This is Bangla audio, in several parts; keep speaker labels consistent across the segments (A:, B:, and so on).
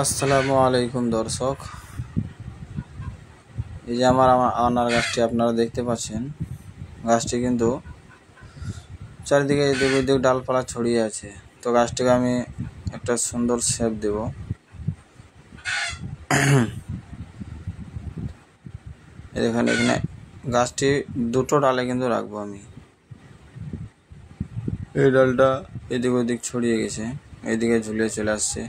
A: আসসালামু আলাইকুম দর্শক, এই যে আমার আনার গাছটি আপনারা দেখতে পাচ্ছেন। গাছটি কিন্তু চারিদিকে এদিক ওদিক ডালপালা ছড়িয়ে আছে। তো গাছটিকে আমি একটা সুন্দর শেপ দেব। এখানে গাছটি দুটো ডালে কিন্তু রাখবো আমি। এই ডালটা এদিক ওদিক ছড়িয়ে গেছে, এইদিকে ঝুলিয়ে চলে আসছে।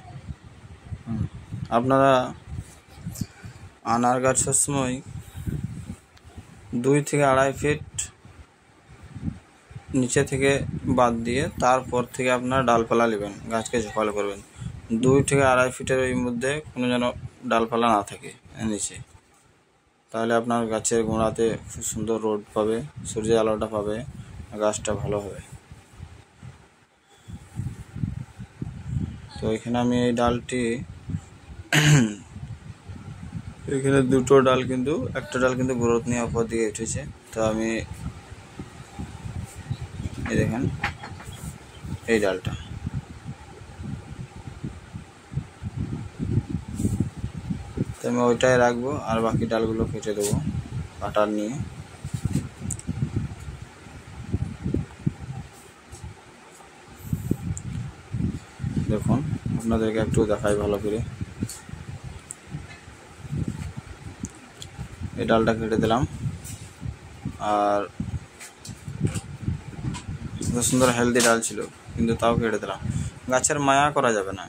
A: আপনারা আনার গাছ সবসময় 2 থেকে 2.5 ফিট নিচে থেকে বাদ দিয়ে তারপর থেকে আপনার ডালপালা নেবেন, গাছকে ঝোপালো করবেন। 2 থেকে 2.5 ফিটের ওই মধ্যে কোনো যেন ডালপালা না থাকে নিচে, তাহলে আপনার গাছের গোড়াতে খুব সুন্দর রোদ পাবে, সূর্যের আলোটা পাবে, গাছটা ভালো হবে। তো এখানে আমি এই ডালটি এখানে দুটো ডাল, কিন্তু একটা ডাল কিন্তু গ্রোথ নিয়ে উপর দিকে উঠেছে। তো আমি এই দেখেন এই ডালটা তো আমি ওইটাই রাখবো, আর বাকি ডালগুলো কেটে দেবো কাটার নিয়ে। দেখুন আপনাদেরকে একটু দেখাই ভালো করে। এই ডালটা কেটে দিলাম, আর সুন্দর হেলদি ডাল ছিল কিন্তু তাও কেটে দিলাম। গাছের মায়া করা যাবে না,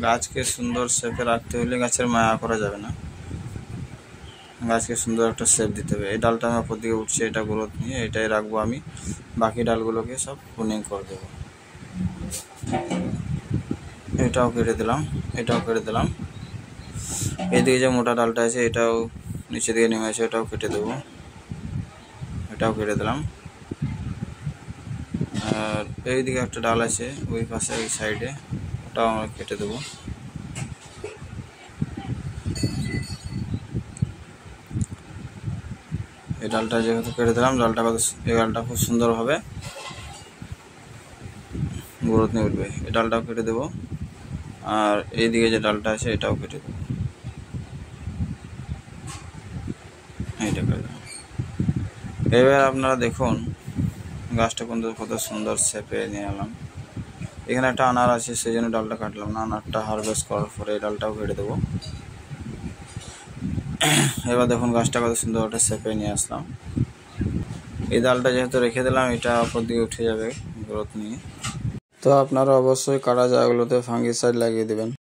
A: গাছকে সুন্দর শেপে রাখতে হলে গাছের মায়া করা যাবে না, গাছকে সুন্দর একটা শেপ দিতে হবে। এই ডালটা আমার উপর দিকে উঠছে, এটা গ্রোথ নিয়ে এটাই রাখবো আমি, বাকি ডালগুলোকে সব প্রুনিং করে দেবো। এটাও কেটে দিলাম, এটাও কেটে দিলাম। এইদিকে যে মোটা ডালটা আছে এটাও নিচে দিকে নেমে আছে, এটাও কেটে দেবো, এটাও কেটে দিলাম। আর এইদিকে একটা ডাল আছে ওই পাশে ওই সাইডে, ওটাও আমরা কেটে দেবো। এই ডালটা যেহেতু কেটে দিলাম, এই ডালটা খুব সুন্দরভাবে গ্রোথ নিয়ে উঠবে। এই ডালটাও কেটে দেবো, আর এইদিকে যে ডালটা আছে এটাও কেটে দেবো, এইটা কেটে দেবো। এবার আপনারা দেখুন গাছটা কিন্তু কত সুন্দর শেপে নিয়ে এলাম। এখানে একটা আনার আছে সেই জন্য ডালটা কাটলাম না, আনারটা হারভেস্ট করার পরে এই ডালটাও কেটে দেবো। এবার দেখুন গাছটা কত সুন্দর একটা শেপে নিয়ে আসলাম। এই ডালটা যেহেতু রেখে দিলাম, এটা উপর দিকে উঠে যাবে গ্রোথ নিয়ে। তো আপনারা অবশ্যই কাটা জায়গাগুলোতে ফাঙ্গিসাইড লাগিয়ে দেবেন।